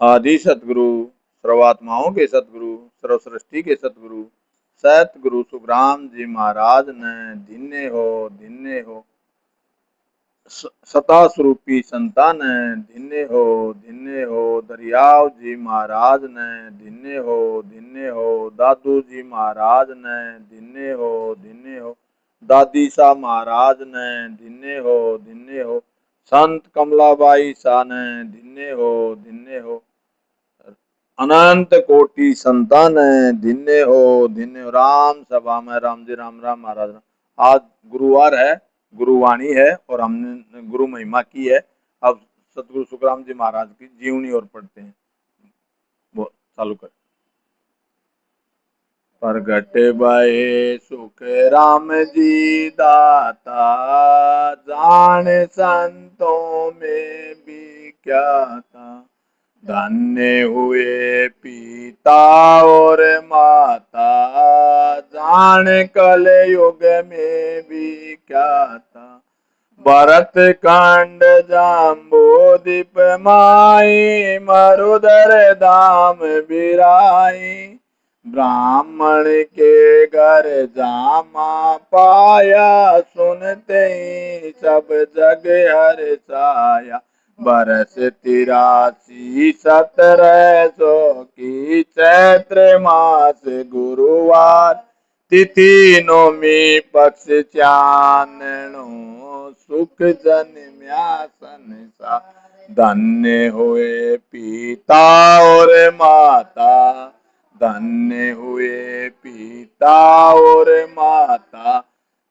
आदि सतगुरु सर्वात्माओं के सतगुरु सर्व सृष्टि के सतगुरु सतगुरु सुखराम जी महाराज ने धन्य हो सता स्वरूपी संतान धन्य हो दरियाव जी महाराज ने धन्य हो दादू जी महाराज ने धन्य हो दादी शाह महाराज ने धन्य हो संत कमलाबाई शाह ने धन्य हो अनंत कोटि संतान धन्य हो राम सभा में राम जी राम राम महाराज। आज गुरुवार है, गुरुवाणी है और हमने गुरु महिमा की है। अब सतगुरु सुखराम जी महाराज की जीवनी और पढ़ते हैं। वो चालू कर। प्रगट भये सुख राम जी दाता, जान संतों में भी क्या था। धन्य हुए पिता और माता, जान कल युग में भी क्या था। भरत कांड जाम्बो दीप माई, मरुधर धाम बिराई। ब्राह्मण के घर जामा पाया, सुनते ही सब जग हर्षाया। बरस 83 1700 की चैत्र मास गुरुवार, तिथि नौमी पक्ष चाननो, सुख जन्म्या संसार। धन्य हुए पिता और माता, धन्य हुए पिता और माता।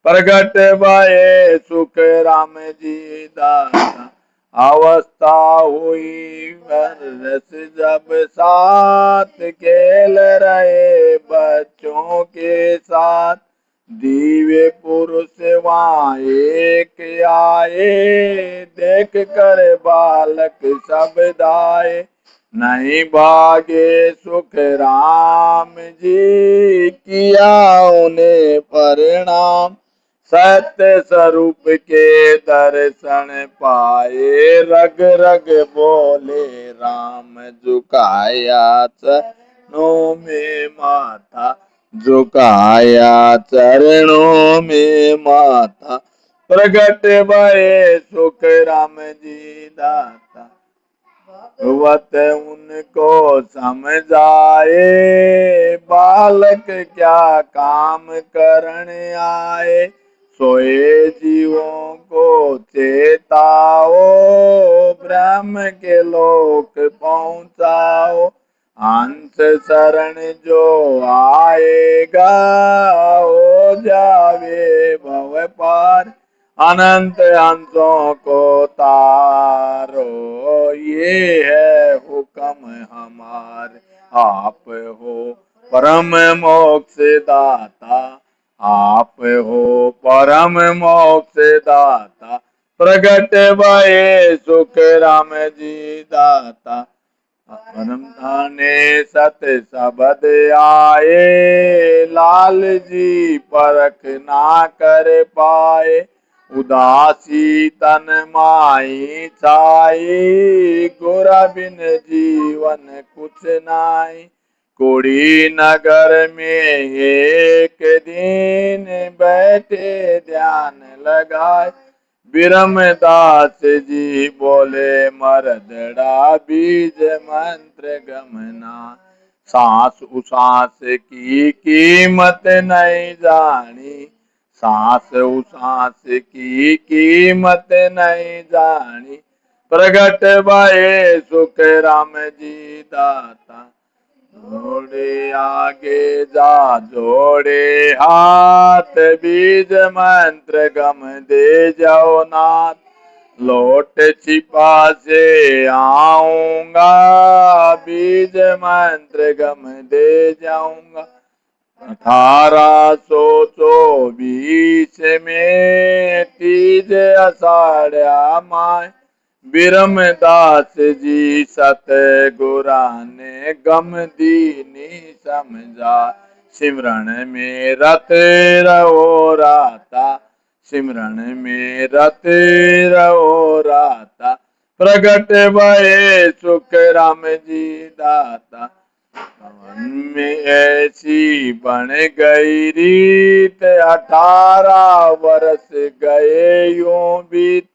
प्रगट भये सुख राम जी दाता, अवस्था हुई वर्ष जब साथ, खेल रहे बच्चों के साथ। दिव्य पुरुष वहाँ एक आए, देख कर बालक सब दाए। नहीं भागे सुख राम जी, किया उन्हें परिणाम। सत्य स्वरूप के दर्शन पाए, रग रग बोले राम। झुकाया चरणों में माथा, झुकाया चरणों में माथा। प्रगट भये सुख राम जी दाता, वत उनको समझाए। बालक क्या काम करण आए, सोए जीवों को चेताओ। ब्रह्म के लोक पहुंचाओ, हंस शरण जो आएगा, हो जावे भव पार। अनंत हंसों को तारो, ये है हुक्म हमारे। आप हो परम मोक्ष दाता, आप हो परम मोक्ष दाता। प्रगट भये सुख राम जी दाता, परम धाने सत सबद आए। लाल जी परख ना कर पाए, उदासी तन माई छाई। गुर बिन जीवन कुछ नाई, कुड़ी नगर में एक दिन, बैठे ध्यान लगाए। बिरमदास जी बोले मरदड़ा, बीज मंत्र गमना। सांस उसास की कीमत नहीं जानी, सांस उसास की कीमत नहीं जानी। प्रगट भये सुख राम जी दाता, जोड़े आगे जा जोड़े हाथ। बीज मंत्र गम दे जाओ नाथ, लौट छिपा से आऊंगा। बीज मंत्र गम दे जाऊंगा। 1824 में तीज अषाढ़ा माय, बिरमदास जी सतगुरा ने गम दीनी समझा। सिमरन में रत रहो राता, सिमरन में रत रहो राता। प्रगट भये सुख राम जी दाता। मन में ऐसी बन गई रीत 18 वर्ष गए यूं बीत।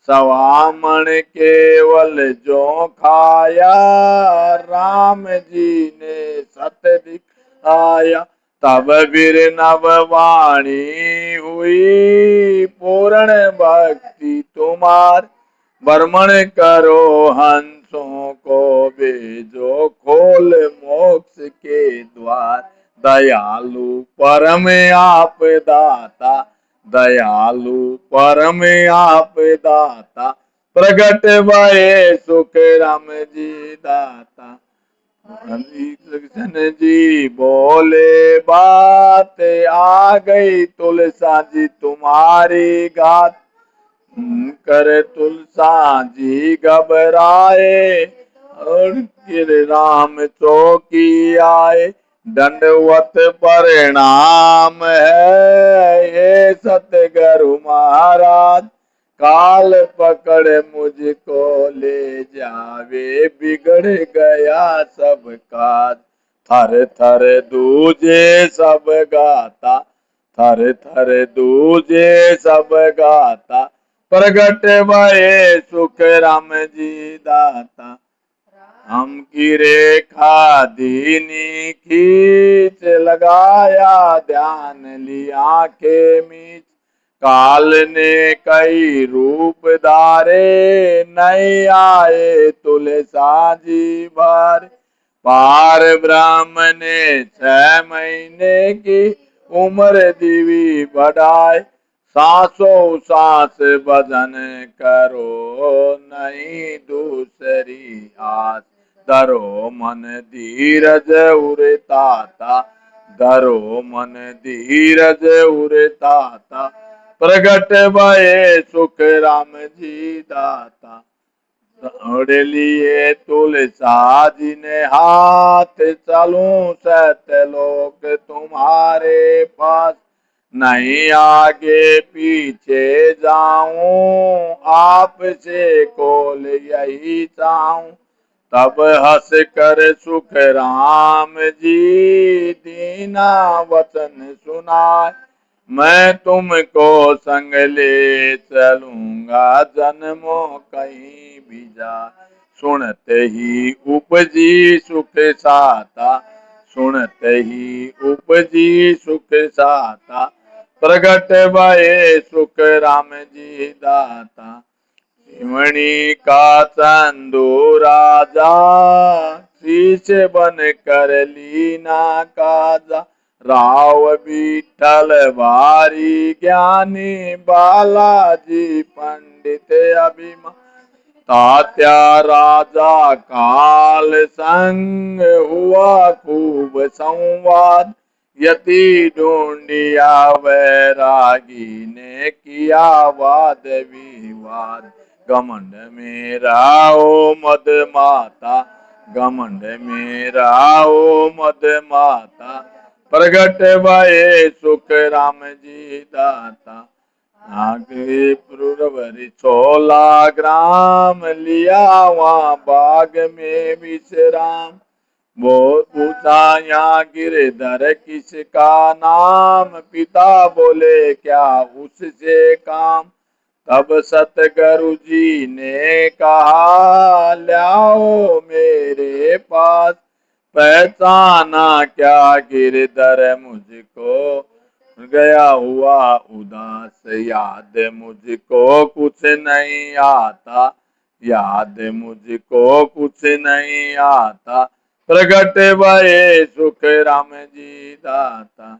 सवा मन केवल जो खाया राम जी ने सत दिखाया। तब फिर नव वाणी हुई पूर्ण भक्ति तुम्हार। वर्मण करो हंसों को भेजो खोल मोक्ष के द्वार। दयालु परम आप दाता, दयालु परम आप दाता। प्रगट भये सुख राम जी दाता। कृष्ण जी बोले बात आ गई तुलसा जी तुम्हारी घात। कर तुलसा जी घबराए और गिर राम चौकी आए। दंडवत परिणाम है ये सतगुरु महाराज। काल पकड़ मुझको ले जावे बिगड़ गया सब काज। थर थर दूजे सब गाता, थर थर दूजे सब गाता। प्रगट भये सुख राम जी दाता। हम की रेखा दीनी खींच लगाया ध्यान लिया के मीच। काल ने कई रूप धारे नहीं आए तुलसा जी बार। पार ब्रह्म ने 6 महीने की उम्र दीवी बढ़ाए। सांसों सांस भजन करो नहीं दूसरी आस। धरो मन धीरज उरताता, धरो मन धीरज उरताता। प्रगट भये सुख राम जी दाता। दौड़ लिए तुलसा जी ने हाथ चलूं सतलोक तुम्हारे पास। नहीं आगे पीछे जाऊं आपसे कोल यही चाहूं। तब हंस कर सुख राम जी दीना वचन सुनाए। मैं तुमको संग ले चलूंगा जन्मों कहीं भी जा। सुनते ही उपजी सुख साता, सुनते ही उपजी सुख साता। प्रगट भये सुख राम जी दाता। सिमणी का चंदू राजा शीश बन कर लीना काजा। राव विठल भारी ज्ञानी बालाजी पंडित अभिमान। तात्या राजा काल संग हुआ खूब संवाद। यति ढूंढिया वैरागी ने किया वाद विवाद। घमंड मेरा ओ मद माता, घमंड मेरा ओ मद माता। प्रगट भये सुख राम जी दाता। नागरी पुरवरी 16 ग्राम लिया वहाँ बाग में विश्राम। वो पूछा यहाँ गिरधर किसका नाम। पिता बोले क्या उससे काम। तब सतगुरु जी ने कहा लाओ मेरे पास। पहचाना क्या गिरधर मुझको गया हुआ उदास। याद मुझको कुछ नहीं आता, याद मुझको कुछ नहीं आता। प्रगट भये सुख राम जी दाता।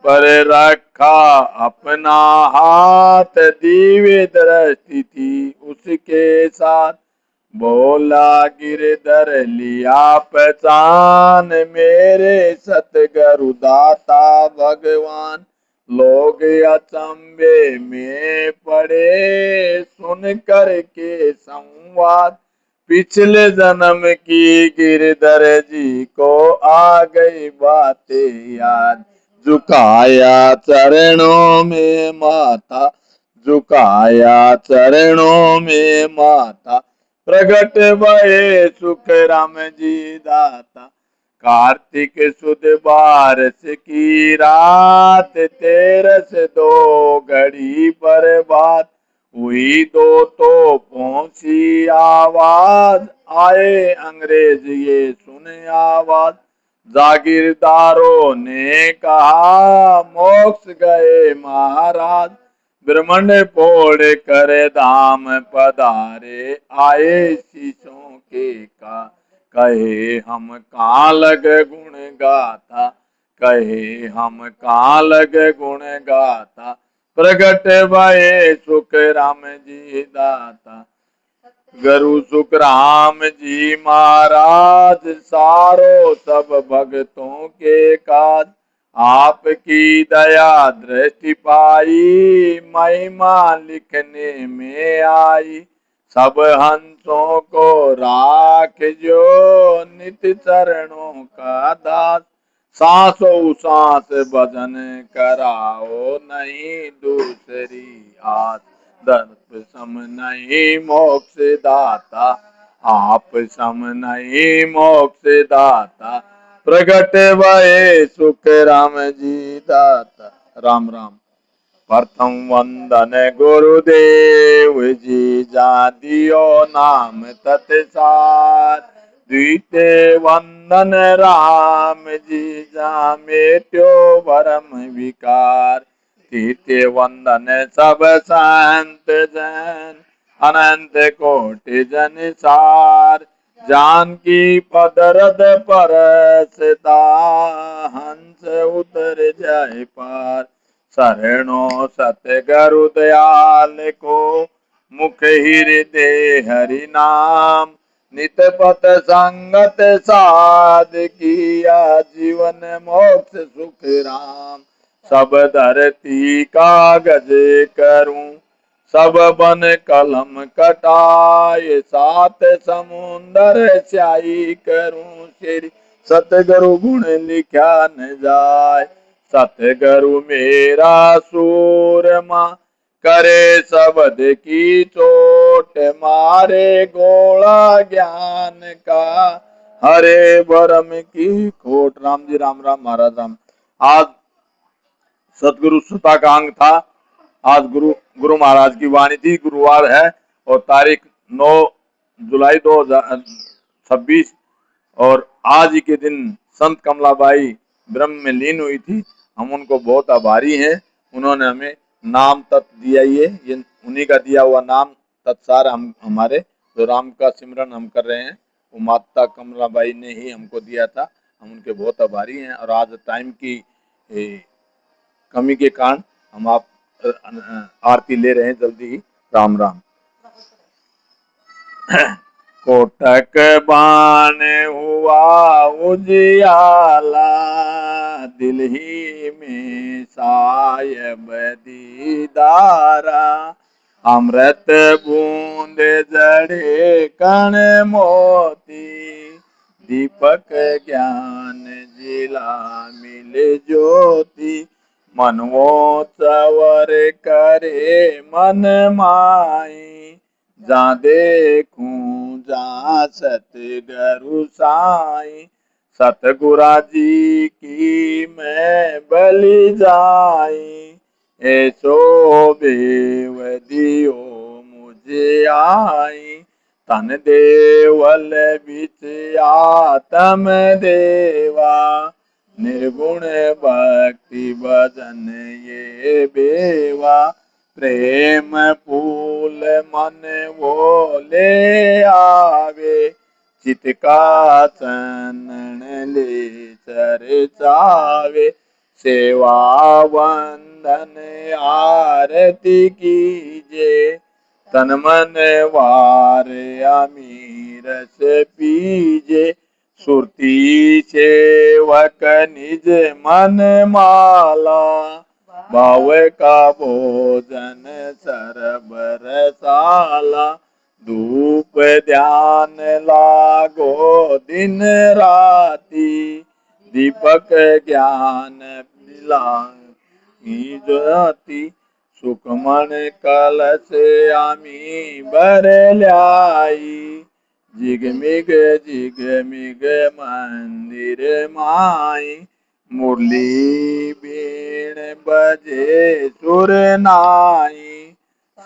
पर रखा अपना हाथ दिव्य दृष्टि थी उसके साथ। बोला गिरधर लिया पहचान मेरे सतगुरु दाता भगवान। लोग अचंभे में पड़े सुन कर के संवाद। पिछले जन्म की गिरधर जी को आ गई बातें याद। झुकाया चरणों में माथा, झुकाया चरणों में माथा, प्रगट भये सुख राम जी दाता। कार्तिक सुद बारस की रात, तेरस दो घड़ी पर बात, हुई दो तो पहुंची आवाज, आए अंग्रेज ये सुन आवाज। जागीरदारों ने कहा मोक्ष गए महाराज, ब्रह्मंड फोड़ कर धाम पधारे, आए शीशों के का कहे हम कहाँ लग गुण गाथा, कहे हम कहाँ लग गुण गाथा, प्रगट भये सुख राम जी दाता। गुरु सुख राम जी महाराज, सारो सब भक्तों के काज, आपकी दया दृष्टि पाई, महिमा लिखने में आई। सब हंसों को राख जो, नित चरणों का दास, सांसों सांस भजन कराओ, नहीं दूसरी आस। दर्प सम नहीं मोक्ष दाता, आप सम नहीं मोक्ष दाता, प्रगट भये सुख राम जी दाता। राम राम। प्रथम वंदन गुरुदेव जी, जा दियो नाम तत्सार। द्वितीय वंदन राम जी, जा मेट्यो भरम विकार। तृतीय वंदन सब संत जन, अनंत कोटि जन सार। जानकी पद रद परसता, हंस उतर जाए पार। शरणो सतगुरु दयाल को, मुख हृदय हरि नाम। नित पथ संगत साध किया, जीवन मोक्ष सुख राम। सब धरती कागज करूं, सब बन कलम कटाए। सात समुंदर स्याही करूं, श्री सतगुरु गुण लिखा न जाए। सतगुरु मेरा सूरमा, करे शब्द की चोट। मारे गोला ज्ञान का, हरे भरम की खोट। राम जी राम राम। महाराज राम। आज सतगुरु सुता का अंग था। आज गुरु महाराज की वाणी थी। गुरुवार है और तारीख 9 जुलाई 2026 और आज ही के दिन संत कमलाबाई ब्रह्म में लीन हुई थी। हम उनको बहुत आभारी हैं। उन्होंने हमें नाम तत्व दिया, ये उन्हीं का दिया हुआ नाम तत्सार हमारे जो राम का सिमरन हम कर रहे हैं, वो माता कमलाबाई ने ही हमको दिया था। हम उनके बहुत आभारी हैं। और आज टाइम की कमी के कारण हम आप आरती ले रहे हैं जल्दी ही। राम राम। कोटक बाण हुआ उजियाला, दिल ही में सायब दीदारा। अमृत बूंद जड़े कण मोती, दीपक ज्ञान जिला मिले ज्योति। मनवो चवर करे मन माई, जा देखूं जा सतगुरु साई। सतगुरा जी की मैं बलि जाई, ऐसो बेव दियो मुझे आई। तन देवल बिच आत्म देवा, निर्गुण भक्ति भजन ये बेवा। प्रेम फूल मन वो ले आवे, चित का चंदन ले चर्चावे। सेवा वंदन आरती कीजे, तन मन वार अमीर से पीजे। सुरती सेवक निज मन माला, भाव का भोजन सरबर साला। धूप ध्यान लागो दिन राती, दीपक ज्ञान मिलाई ज्योति। सुखमन कलश आम्ही भरल्याई जिगमिग जिगमिग मंदिर माई मुरली बीण बजे सुर नाई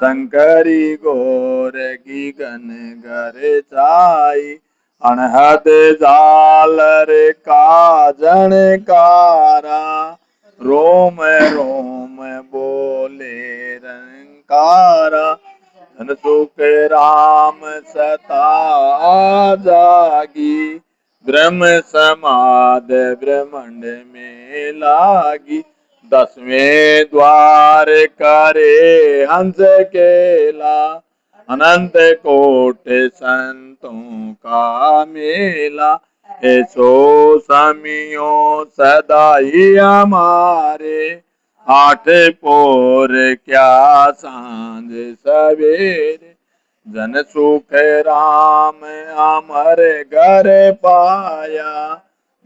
शंकरी गोर की गन घर छाई अनहद झालर का जनकारा रोम रोम बोले रंकारा धन सुख राम सता जागी ब्रह्म समाद ब्रह्मंड में लागी 10वें द्वार करे हंस केला अनंत कोट संतों का मेला ऐसो समियों सदा ही हमारे 8 पोर क्या सांझ सवेरे जन सुख राम अमर घर पाया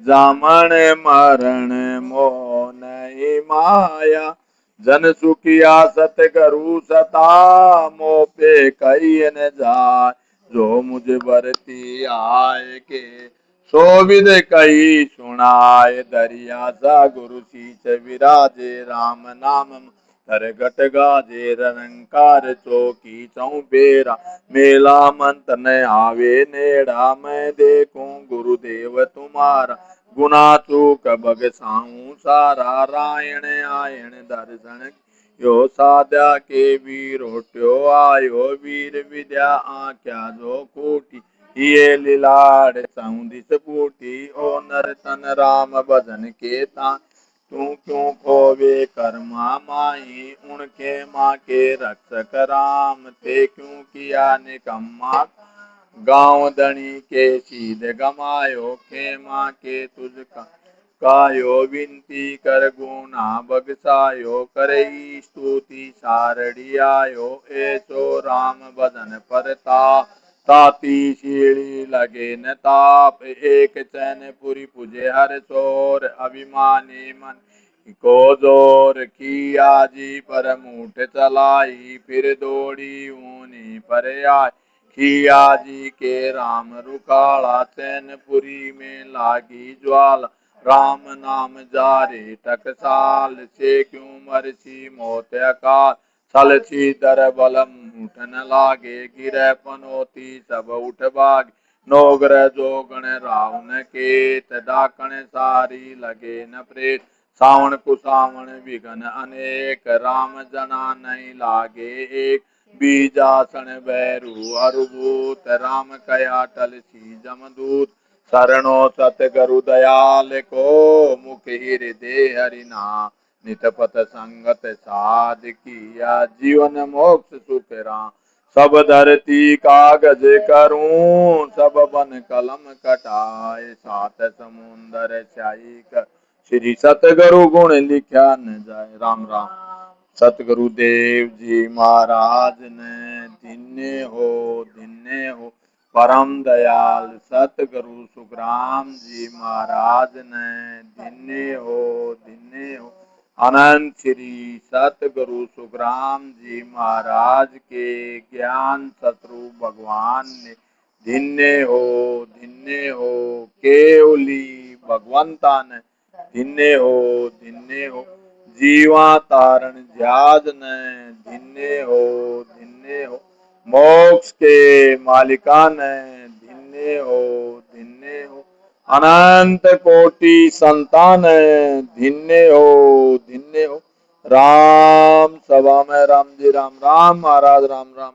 जामन मरण मोह नहीं माया जन सुखिया सतगरु सता मोह पे कही न जाय जो मुझ बरती आए के सो विद कही सुनाए दरिया सा गुरु शीच विराजे राम नाम धर घट गाजे रंकार चौकी चौबेरा मेला मंत न आवे नेड़ा मैं देखूं गुरुदेव तुम्हारा गुना चूक बग साऊं सारा रायण आयण दर्शन यो साध्या के वीरोट्यो आयो वीर विद्या आख्या जो कोटि ये लीलाड़ सौंदिस बूटी ओ नर तन राम भजन के ता तू क्यों खोवे कर्मा माई उनके माँ के रक्षक राम ते क्यों किया निकम्मा गांव धनी के सीध गमायो के माँ के तुझका कायो विनती कर गुना बगसायो करई स्तुति सारड़ी आयो ऐसो राम भजन परता ताती शीली लगे न ताप एक चैन पुरी पुजे हर चोर अभिमानी मन को जोर किया जी पर मुठ चलाई फिर दौड़ी ऊनी पर आई किया जी के राम रुकाला चैनपुरी में लागी ज्वाला राम नाम जारे टकसाल से क्यों मरसी मौत अकाल छल दर बलम उठन लागे गिर पनोती सब उठ भाग नौग्रह जोगण रावण के डाकण सारी लगे न प्रेत सावण कुसावण विघन अनेक राम जना नहीं लागे एक बीजासन भैरू अरुभूत राम कया टल सी जमदूत शरणो सतगुरु दयाल को मुख हृदय हरिना नित पथ संगत साध किया जीवन मोक्ष सुख राम सब धरती कागज करूं सब बन कलम कटाए सात समुंदर स्याही कर श्री सतगुरु गुण लिखा न जाए राम राम सतगुरु देव जी महाराज ने दिन्ने हो परम दयाल सतगुरु सुखराम जी महाराज ने दिन्ने हो अनंत श्री सतगुरु सुखराम जी महाराज के ज्ञान शत्रु भगवान ने दिन्ने हो केवली भगवंता ने दिन्ने हो जीवा तारण ज्याद ने दिन्ने हो मोक्ष के मालिका ने दिन्ने हो अनंत कोटि संतान दिन्ने हो राम सभा में राम जी राम महाराज राम राम